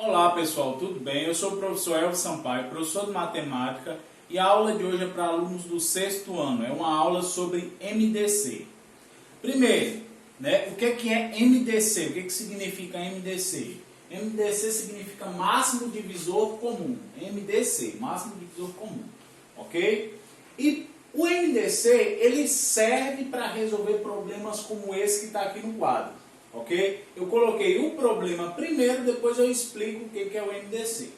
Olá pessoal, tudo bem? Eu sou o professor Elvis Sampaio, professor de matemática, e a aula de hoje é para alunos do sexto ano. É uma aula sobre MDC. Primeiro, o que é MDC? O que significa MDC? MDC significa máximo divisor comum. MDC, máximo divisor comum. Ok? E o MDC, ele serve para resolver problemas como esse que está aqui no quadro. Ok? Eu coloquei o problema primeiro, depois eu explico o que é o MDC.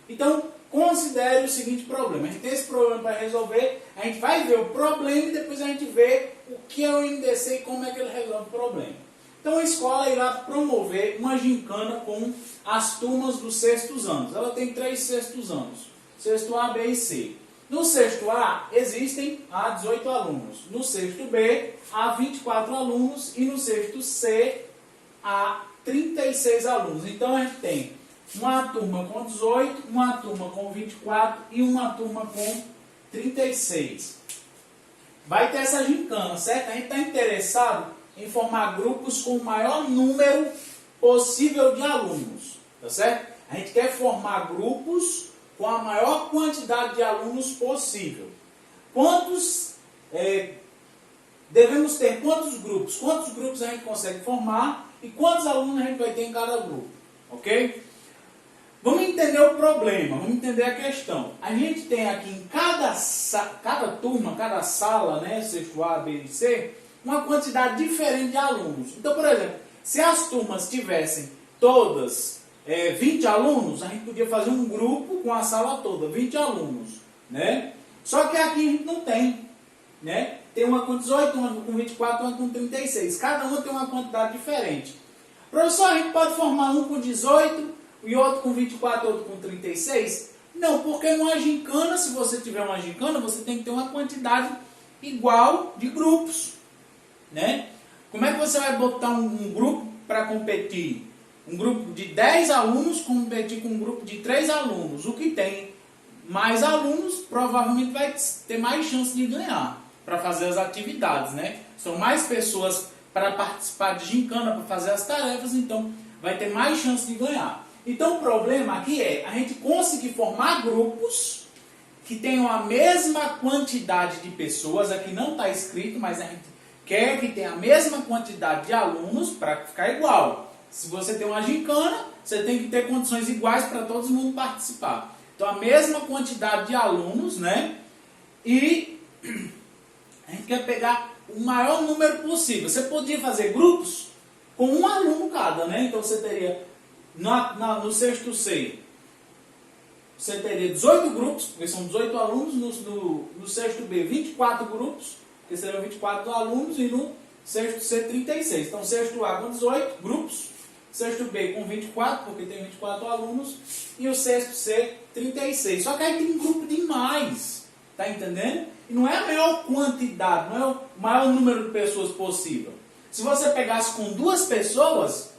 Então, considere o seguinte problema. A gente tem esse problema para resolver, a gente vai ver o problema e depois a gente vê o que é o MDC e como é que ele resolve o problema. Então, a escola irá promover uma gincana com as turmas dos sextos anos. Ela tem 3 sextos anos. Sexto A, B e C. No sexto A, existem 18 alunos. No sexto B, há 24 alunos. E no sexto C, há 36 alunos. Então, a gente tem uma turma com 18, uma turma com 24 e uma turma com 36. Vai ter essa gincana, certo? A gente está interessado em formar grupos com o maior número possível de alunos, tá certo? A gente quer formar grupos com a maior quantidade de alunos possível. Devemos ter quantos grupos? Quantos grupos a gente consegue formar e quantos alunos a gente vai ter em cada grupo? Ok? Vamos entender o problema, vamos entender a questão. A gente tem aqui em cada turma, cada sala, sexto A, B e C, uma quantidade diferente de alunos. Então, por exemplo, se as turmas tivessem todas 20 alunos, a gente podia fazer um grupo com a sala toda, 20 alunos. Só que aqui a gente não tem. Tem uma com 18, uma com 24, uma com 36. Cada uma tem uma quantidade diferente. Professor, a gente pode formar um com 18 e outro com 24, outro com 36? Não, porque numa gincana, se você tiver uma gincana, você tem que ter uma quantidade igual de grupos. Como é que você vai botar um grupo para competir? Um grupo de 10 alunos competir com um grupo de 3 alunos. O que tem mais alunos provavelmente vai ter mais chance de ganhar para fazer as atividades. São mais pessoas para participar de gincana, para fazer as tarefas, então vai ter mais chance de ganhar. Então o problema aqui é a gente conseguir formar grupos que tenham a mesma quantidade de pessoas. Aqui não está escrito, mas a gente quer que tenha a mesma quantidade de alunos para ficar igual. Se você tem uma gincana, você tem que ter condições iguais para todo mundo participar. Então, a mesma quantidade de alunos, E a gente quer pegar o maior número possível. Você podia fazer grupos com um aluno cada, Então, você teria, no sexto C, você teria 18 grupos, porque são 18 alunos. No sexto B, 24 grupos, porque seriam 24 alunos. E no sexto C, 36. Então, sexto A com 18 grupos. Sexto B com 24, porque tem 24 alunos. E o sexto C, 36. Só que aí tem um grupo demais. Tá entendendo? E não é a maior quantidade, não é o maior número de pessoas possível. Se você pegasse com 2 pessoas,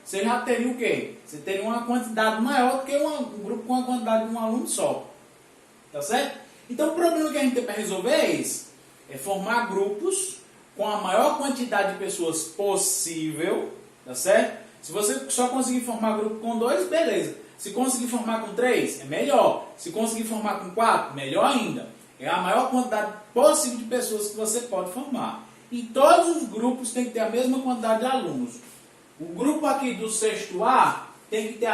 você já teria o quê? Você teria uma quantidade maior do que um grupo com a quantidade de um aluno só. Tá certo? Então o problema que a gente tem para resolver é esse. É formar grupos com a maior quantidade de pessoas possível. Tá certo? Se você só conseguir formar grupo com 2, beleza. Se conseguir formar com 3, é melhor. Se conseguir formar com 4, melhor ainda. É a maior quantidade possível de pessoas que você pode formar. E todos os grupos têm que ter a mesma quantidade de alunos. O grupo aqui do sexto A tem que ter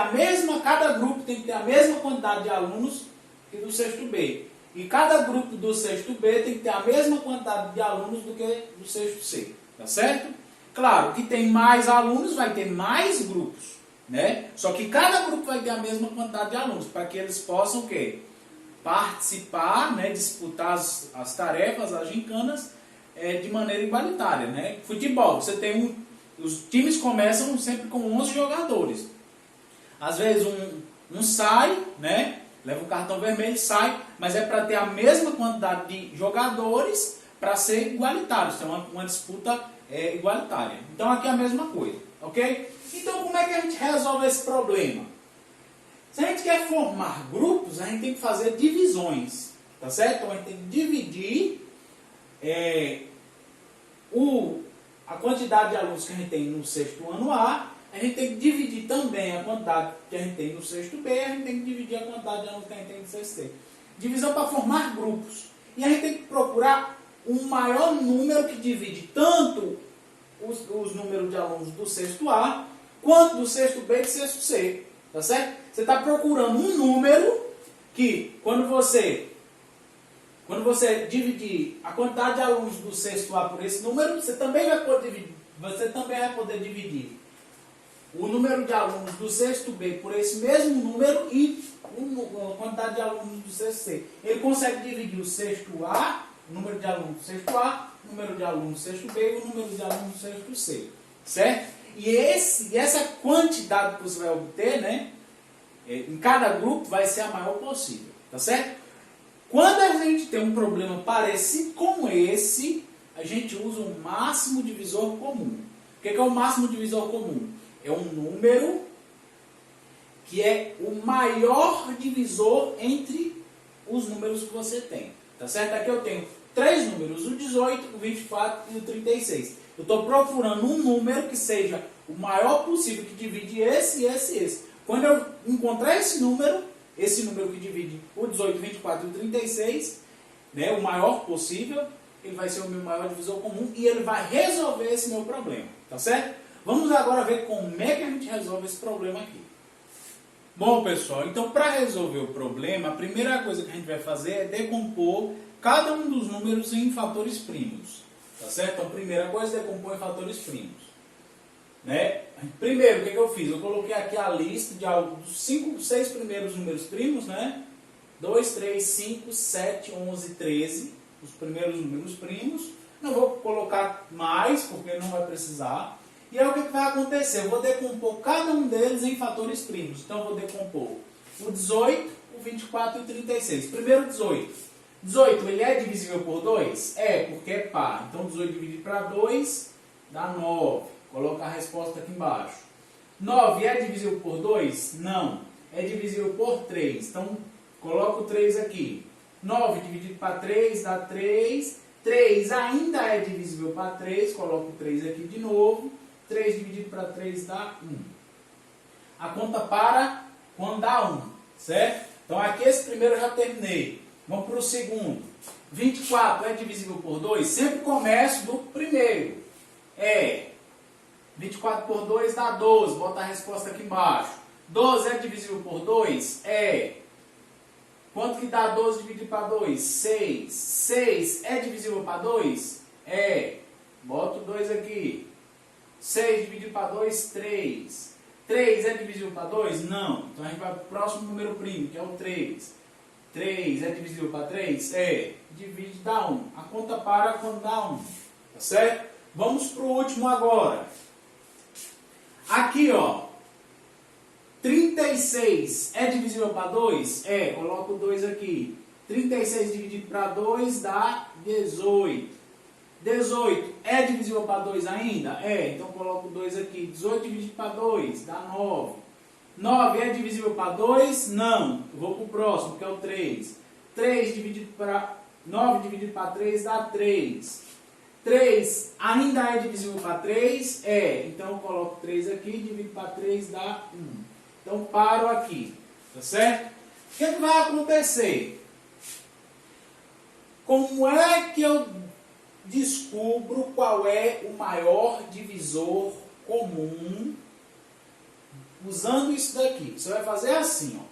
cada grupo tem que ter a mesma quantidade de alunos que do sexto B. E cada grupo do sexto B tem que ter a mesma quantidade de alunos do que do sexto C. Tá certo? Claro que tem mais alunos, vai ter mais grupos, Só que cada grupo vai ter a mesma quantidade de alunos, para que eles possam o quê? Participar, disputar as tarefas, as gincanas, de maneira igualitária, Futebol, você tem os times começam sempre com 11 jogadores. Às vezes um sai, leva um cartão vermelho, sai, mas é para ter a mesma quantidade de jogadores para ser igualitário, ter uma disputa igualitária. Então aqui é a mesma coisa, ok? Então como é que a gente resolve esse problema? Se a gente quer formar grupos, a gente tem que fazer divisões, tá certo? Então a gente tem que dividir a quantidade de alunos que a gente tem no sexto ano A a gente tem que dividir também a quantidade que a gente tem no sexto B, a gente tem que dividir a quantidade de alunos que a gente tem no sexto C. Divisão para formar grupos. E a gente tem que procurar um maior número que divide tanto os números de alunos do sexto A, quanto do sexto B e do sexto C. Tá certo? Você está procurando um número que, quando você dividir a quantidade de alunos do sexto A por esse número, você também vai poder dividir o número de alunos do sexto B por esse mesmo número e a quantidade de alunos do sexto C. Ele consegue dividir o sexto A, o número de alunos do sexto A, o número de alunos do sexto B e o número de alunos do sexto C. Certo? E essa quantidade que você vai obter, né, em cada grupo vai ser a maior possível. Tá certo? Quando a gente tem um problema parecido com esse, a gente usa o máximo divisor comum. O que é o máximo divisor comum? É um número que é o maior divisor entre os números que você tem. Tá certo? Aqui eu tenho 3 números, o 18, o 24 e o 36. Eu estou procurando um número que seja o maior possível, que divide esse, esse e esse. Quando eu encontrar esse número que divide o 18, o 24 e o 36, né, o maior possível, ele vai ser o meu maior divisor comum e ele vai resolver esse meu problema. Tá certo? Vamos agora ver como é que a gente resolve esse problema aqui. Bom, pessoal, então para resolver o problema, a primeira coisa que a gente vai fazer é decompor cada um dos números em fatores primos. Tá certo? Então, a primeira coisa é decompor em fatores primos. Né? Primeiro, o que eu fiz? Eu coloquei aqui a lista dos 6 primeiros números primos, né? 2, 3, 5, 7, 11, 13, os primeiros números primos. Não vou colocar mais, porque não vai precisar. E aí o que vai acontecer? Eu vou decompor cada um deles em fatores primos. Então eu vou decompor o 18, o 24 e o 36. Primeiro 18. 18, ele é divisível por 2? É, porque é par. Então 18 dividido para 2 dá 9. Coloca a resposta aqui embaixo. 9 é divisível por 2? Não. É divisível por 3. Então coloca o 3 aqui. 9 dividido para 3 dá 3. 3 ainda é divisível para 3. Coloca o 3 aqui de novo. 3 dividido para 3 dá 1. A conta para quando dá 1, certo? Então aqui esse primeiro eu já terminei. Vamos para o segundo. 24 é divisível por 2? Sempre começo do primeiro. 24 por 2 dá 12. Bota a resposta aqui embaixo. 12 é divisível por 2? É. Quanto que dá 12 dividido para 2? 6. 6 é divisível para 2? É. Bota o 2 aqui. 6 dividido para 2, 3. 3 é divisível para 2? Não. Então a gente vai para o próximo número primo, que é o 3. 3 é divisível para 3? É. Divide dá 1. A conta para quando dá 1. Tá certo? Vamos para o último agora. Aqui, ó. 36 é divisível para 2? É. Coloca o 2 aqui. 36 dividido para 2 dá 18. 18 é divisível para 2 ainda? É, então coloco o 2 aqui. 18 dividido para 2 dá 9. 9 é divisível para 2? Não. Eu vou para o próximo, que é o 3. 3 dividido para 9 dividido para 3 dá 3. 3 ainda é divisível para 3? É. Então eu coloco 3 aqui, divido para 3 dá 1. Então paro aqui. Tá certo? O que vai acontecer? Como é que eu descubro qual é o maior divisor comum usando isso daqui? Você vai fazer assim, ó.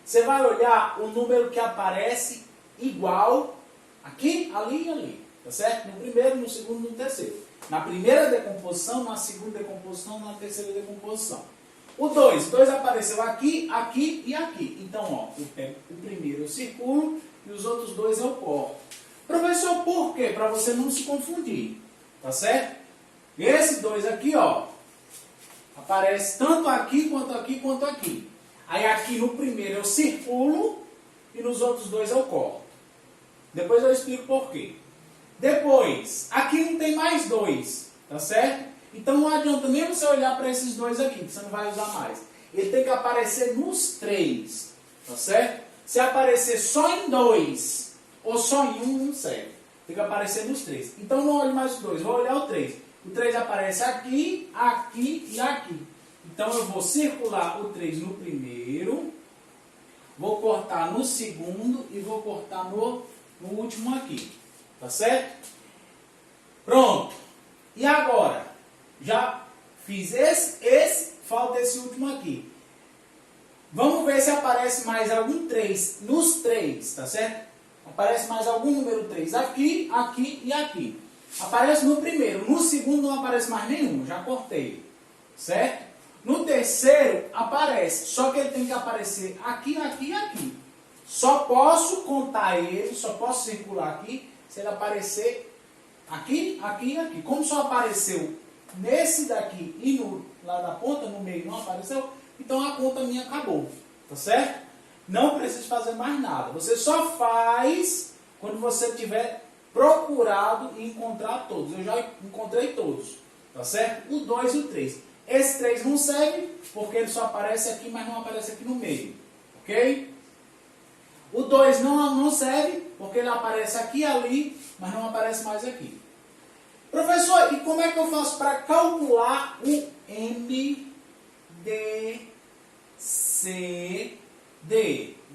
Você vai olhar o número que aparece igual aqui, ali e ali, tá certo? No primeiro, no segundo e no terceiro. Na primeira decomposição, na segunda decomposição, na terceira decomposição. O 2 apareceu aqui, aqui e aqui. Então, ó, eu pego o primeiro, eu circulo e os outros 2 eu corto. Professor, por quê? Para você não se confundir, tá certo? Esse 2 aqui, ó, aparece tanto aqui, quanto aqui, quanto aqui. Aí aqui no primeiro eu circulo e nos outros 2 eu corto. Depois eu explico por quê. Depois, aqui não tem mais 2, tá certo? Então não adianta nem você olhar para esses 2 aqui, que você não vai usar mais. Ele tem que aparecer nos 3, tá certo? Se aparecer só em 2 ou só em 1, não serve. Tem que aparecer nos 3. Então não olhe mais os 2, vou olhar o 3. O 3 aparece aqui, aqui e aqui. Então eu vou circular o 3 no primeiro, vou cortar no segundo e vou cortar no último aqui. Tá certo? Pronto. E agora? Já fiz esse, falta esse último aqui. Vamos ver se aparece mais algum 3 nos 3, tá certo? Aparece mais algum número 3 aqui, aqui e aqui. Aparece no primeiro, no segundo não aparece mais nenhum, já cortei. Certo? No terceiro aparece, só que ele tem que aparecer aqui, aqui e aqui. Só posso contar ele, só posso circular aqui, se ele aparecer aqui, aqui e aqui. Como só apareceu nesse daqui e no lá da ponta, no meio não apareceu, então a conta minha acabou. Tá certo? Não precisa fazer mais nada. Você só faz quando você tiver procurado e encontrar todos. Eu já encontrei todos. Tá certo? O 2 e o 3. Esse 3 não serve porque ele só aparece aqui, mas não aparece aqui no meio. Ok? O 2 não serve porque ele aparece aqui e ali, mas não aparece mais aqui. Professor, e como é que eu faço para calcular o MDCD?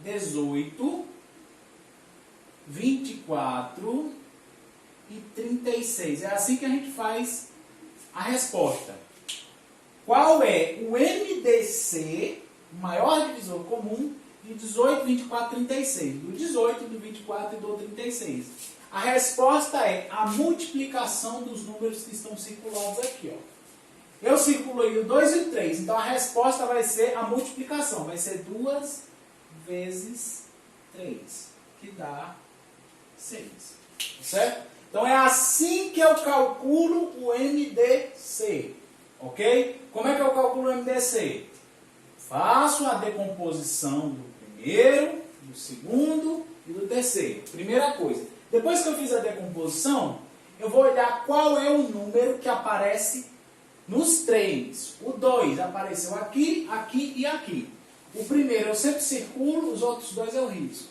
18, 24 e 36. É assim que a gente faz a resposta. Qual é o MDC, o maior divisor comum, de 18, 24 e 36? Do 18, do 24 e do 36. A resposta é a multiplicação dos números que estão circulados aqui. Ó. Eu circulei o 2 e o 3, então a resposta vai ser a multiplicação. Vai ser 2 vezes 3, que dá 6. Certo? Então é assim que eu calculo o MDC. Ok? Como é que eu calculo o MDC? Faço a decomposição do primeiro, do segundo e do terceiro. Primeira coisa. Depois que eu fiz a decomposição, eu vou olhar qual é o número que aparece nos 3. O 2 apareceu aqui, aqui e aqui. O primeiro eu sempre circulo, os outros 2 eu risco.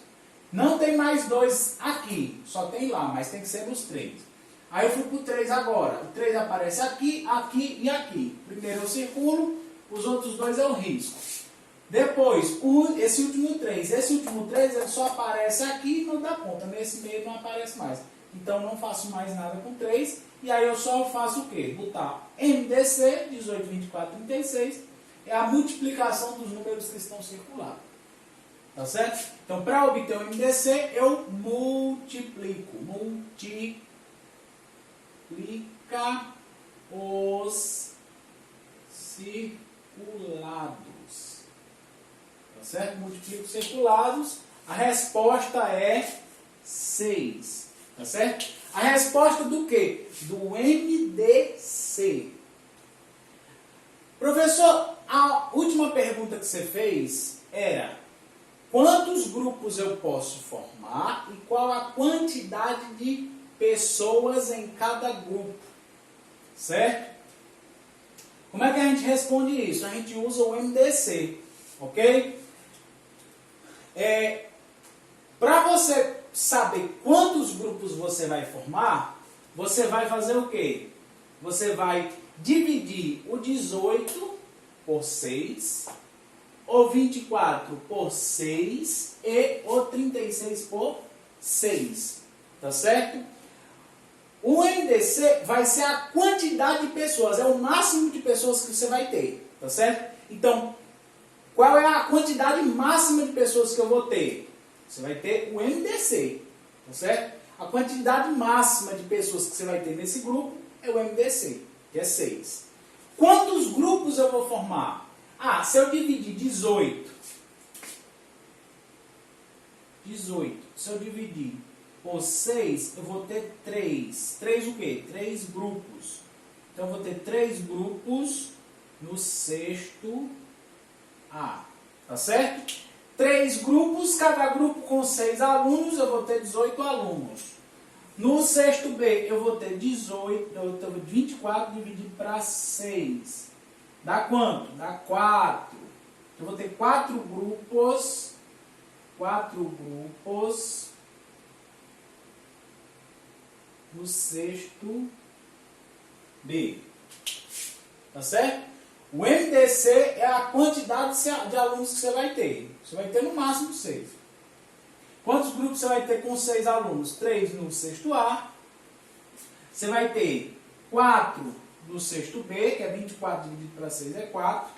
Não tem mais 2 aqui, só tem lá, mas tem que ser nos 3. Aí eu fui para o 3 agora. O 3 aparece aqui, aqui e aqui. Primeiro eu circulo, os outros 2 eu risco. Depois, esse último 3. Esse último 3 ele só aparece aqui e não dá conta. Nesse meio não aparece mais. Então não faço mais nada com 3. E aí eu só faço o quê? Botar MDC, 18, 24, 36. É a multiplicação dos números que estão circulados. Tá certo? Então, para obter o MDC, eu multiplico. Multiplica os circulados. Tá certo? Multiplico os circulados. A resposta é 6. Tá certo? A resposta do quê? Do MDC. Professor, a última pergunta que você fez era: quantos grupos eu posso formar e qual a quantidade de pessoas em cada grupo? Certo? Como é que a gente responde isso? A gente usa o MDC, ok? Para você saber quantos grupos você vai formar, você vai fazer o quê? Você vai dividir o 18 por 6, o 24 por 6 e o 36 por 6. Tá certo? O MDC vai ser a quantidade de pessoas, é o máximo de pessoas que você vai ter. Tá certo? Então, qual é a quantidade máxima de pessoas que eu vou ter? Você vai ter o MDC. Tá certo? A quantidade máxima de pessoas que você vai ter nesse grupo é o MDC, que é 6. Quantos grupos eu vou formar? Ah, se eu dividir 18, se eu dividir por 6, eu vou ter 3. 3 o quê? 3 grupos. Então, eu vou ter 3 grupos no sexto A. Tá certo? 3 grupos, cada grupo com 6 alunos, eu vou ter 18 alunos. No sexto B, eu vou ter 24 dividido para 6. Dá quanto? Dá 4. Eu vou ter 4 grupos. 4 grupos no sexto B. Tá certo? O MDC é a quantidade de alunos que você vai ter. Você vai ter no máximo 6. Quantos grupos você vai ter com 6 alunos? 3 no sexto A. Você vai ter 4 no sexto B, que é 24 dividido para 6 é 4.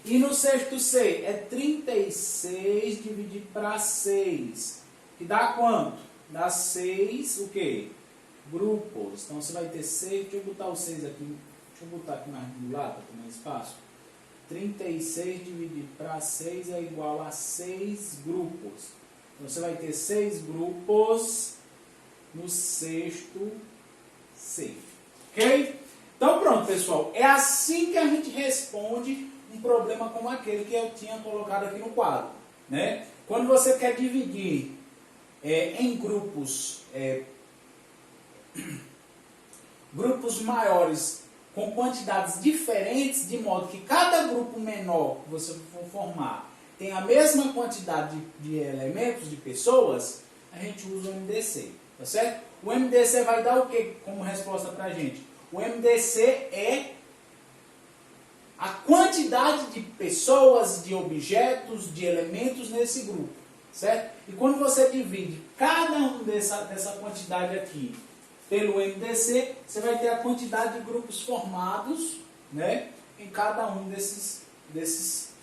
E no sexto C é 36 dividido para 6. Que dá quanto? Dá 6, o quê? Grupos. Então você vai ter 6, deixa eu botar o 6 aqui. Deixa eu botar aqui mais do lado para ter mais espaço. 36 dividido para 6 é igual a 6 grupos. Então você vai ter 6 grupos no sexto C. Ok? Então pronto, pessoal. É assim que a gente responde um problema como aquele que eu tinha colocado aqui no quadro. Né? Quando você quer dividir em grupos, grupos maiores com quantidades diferentes, de modo que cada grupo menor que você for formar tem a mesma quantidade de elementos, de pessoas, a gente usa o MDC, tá certo? O MDC vai dar o que como resposta para a gente? O MDC é a quantidade de pessoas, de objetos, de elementos nesse grupo, certo? E quando você divide cada um dessa quantidade aqui pelo MDC, você vai ter a quantidade de grupos formados, né, em cada um desses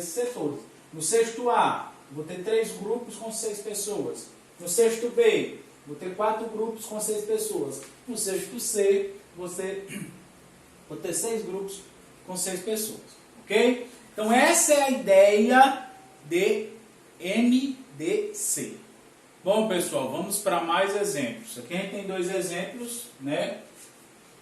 setores. No sexto A, vou ter 3 grupos com 6 pessoas. No sexto B, vou ter 4 grupos com 6 pessoas. No sexto C, vou ter 6 grupos com 6 pessoas. Ok? Então essa é a ideia de MDC. Bom, pessoal, vamos para mais exemplos. Aqui a gente tem 2 exemplos, né?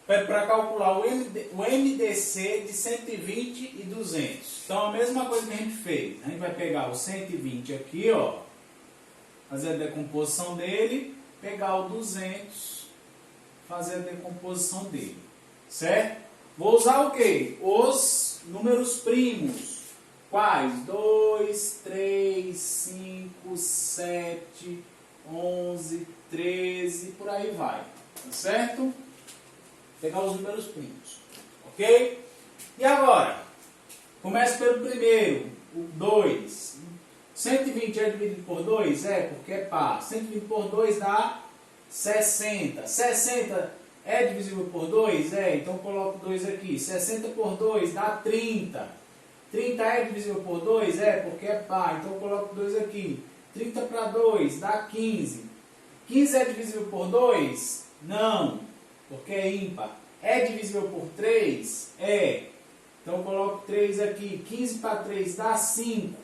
Para calcular o MDC de 120 e 200. Então, a mesma coisa que a gente fez. A gente vai pegar o 120 aqui, ó, fazer a decomposição dele, pegar o 200, fazer a decomposição dele, certo? Vou usar o quê? Os números primos. Quais? 2, 3, 5, 7, 11, 13, por aí vai. Tá certo? Pegar os números primos. Ok? E agora? Começa pelo primeiro, o 2. 120 é dividido por 2? É, porque é par. 120 por 2 dá 60. 60 é divisível por 2? É, então coloco 2 aqui. 60 por 2 dá 30. 30 é divisível por 2? É, porque é par. Então eu coloco 2 aqui. 30 para 2 dá 15. 15 é divisível por 2? Não, porque é ímpar. É divisível por 3? É. Então eu coloco 3 aqui. 15 para 3 dá 5.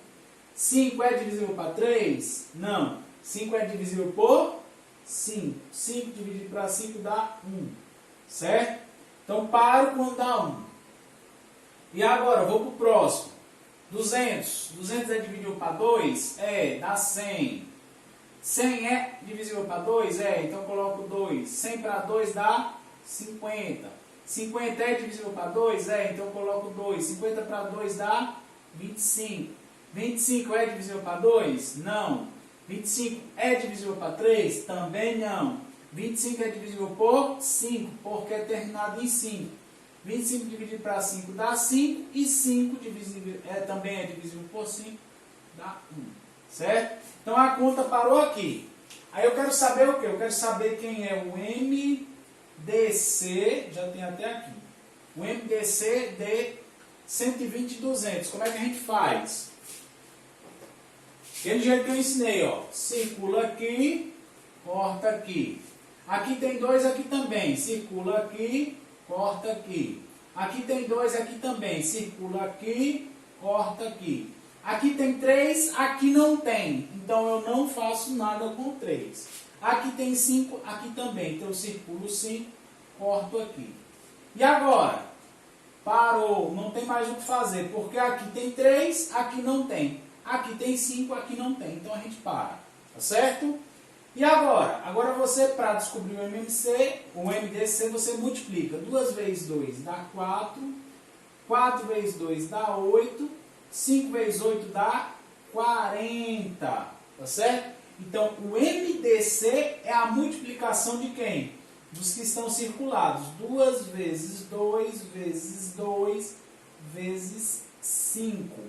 5 é divisível para 3? Não. 5 é divisível por 5. 5 dividido para 5 dá 1. Certo? Então paro quando dá 1. E agora, vou para o próximo. 200. 200 é divisível para 2? É, dá 100. 100 é divisível para 2? É, então coloco 2. 100 para 2 dá 50. 50 é divisível para 2? É, então coloco 2. 50 para 2 dá 25. 25 é divisível para 2? Não. 25 é divisível para 3? Também não. 25 é divisível por 5, porque é terminado em 5. 25 dividido para 5 dá 5, e 5 também é divisível por 5, dá 1. Certo? Então a conta parou aqui. Aí eu quero saber o quê? Eu quero saber quem é o MDC, já tem até aqui. O MDC de 120 e 200. Como é que a gente faz? Aquele jeito que eu ensinei, ó. Circula aqui, corta aqui. Aqui tem 2 aqui também. Circula aqui, corta aqui. Aqui tem 2 aqui também. Circula aqui, corta aqui. Aqui tem 3, aqui não tem. Então eu não faço nada com 3. Aqui tem 5, aqui também. Então eu circulo 5, corto aqui. E agora? Parou, não tem mais o que fazer. Porque aqui tem 3, aqui não tem. Aqui tem 5, aqui não tem. Então a gente para. Tá certo? E agora? Agora você, para descobrir o MDC, você multiplica. 2 vezes 2 dá 4. 4 vezes 2 dá 8. 5 vezes 8 dá 40. Tá certo? Então, o MDC é a multiplicação de quem? dos que estão circulados. 2 vezes 2 vezes 2 vezes 5.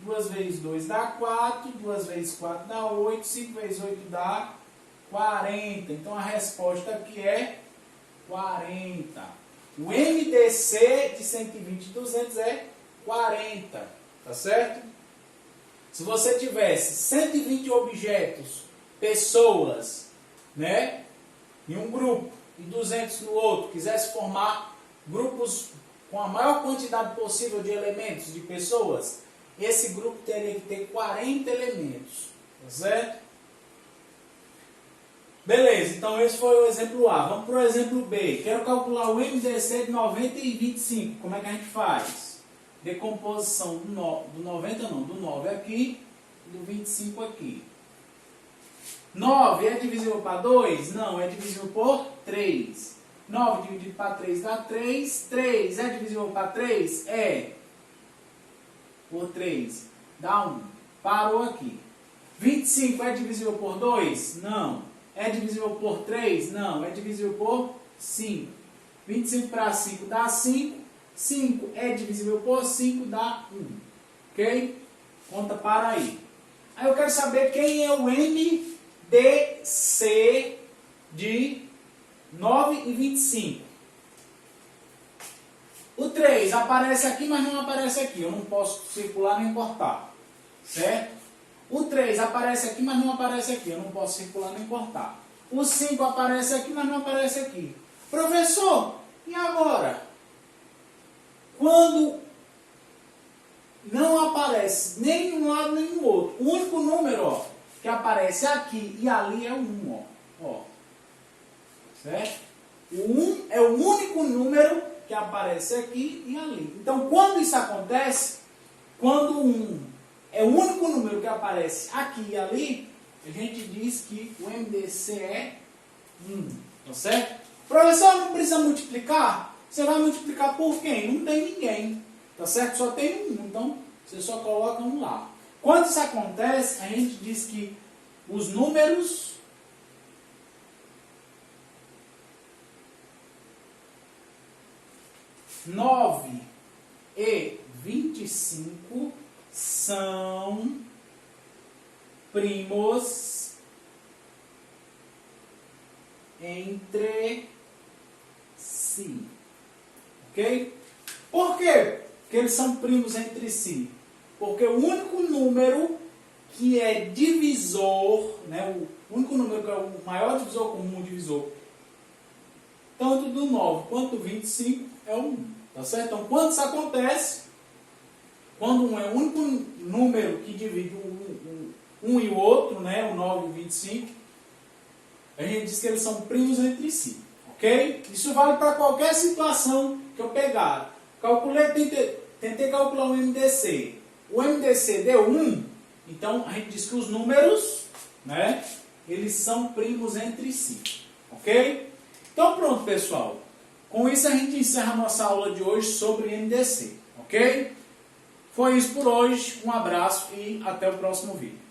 2 vezes 2 dá 4, 2 vezes 4 dá 8, 5 vezes 8 dá 40. Então a resposta aqui é 40. O MDC de 120 e 200 é 40, tá certo? Se você tivesse 120 objetos, pessoas, né, em um grupo e 200 no outro, quisesse formar grupos com a maior quantidade possível de elementos, de pessoas, esse grupo teria que ter 40 elementos, tá certo? Beleza, então esse foi o exemplo A. Vamos para o exemplo B. Quero calcular o MDC de 90 e 25. Como é que a gente faz? Decomposição do 9 aqui e do 25 aqui. 9 é divisível para 2? Não, é divisível por 3. 9 dividido para 3 dá 3. 3 é divisível para 3? É. Por 3 dá 1. Parou aqui. 25 é divisível por 2? Não. É divisível por 3? Não. É divisível por 5. 25 para 5 dá 5. 5 é divisível por 5, dá 1. Ok? Conta para aí. Aí eu quero saber quem é o MDC de 9 e 25. O 3 aparece aqui, mas não aparece aqui. Eu não posso circular nem cortar. Certo? O 3 aparece aqui, mas não aparece aqui. Eu não posso circular nem cortar. O 5 aparece aqui, mas não aparece aqui. Professor, e agora? Quando não aparece nem um lado nem no outro. O único número, ó, que aparece aqui e ali é o 1. Ó. Certo? O 1 é o único número que aparece aqui e ali. Então, quando isso acontece, quando o 1 é o único número que aparece aqui e ali, a gente diz que o MDC é 1. Tá certo? Professor, não precisa multiplicar? Você vai multiplicar por quem? Não tem ninguém. Tá certo? Só tem 1. Então, você só coloca 1 lá. Quando isso acontece, a gente diz que os números (9 e 25) são primos entre si. Ok? Por quê que eles são primos entre si? Porque o único número que é divisor, né, o único número que é o maior divisor comum, divisor, tanto do 9 quanto do 25 é o 1. Tá certo? Então, quando isso acontece, quando um é o único número que divide um e o outro, né, o 9 e o 25, a gente diz que eles são primos entre si. Ok? Isso vale para qualquer situação que eu pegar. Tentei calcular o MDC. O MDC deu 1, então a gente diz que os números, né, eles são primos entre si. Ok? Então pronto, pessoal. Com isso a gente encerra a nossa aula de hoje sobre MDC. Ok? Foi isso por hoje. Um abraço e até o próximo vídeo.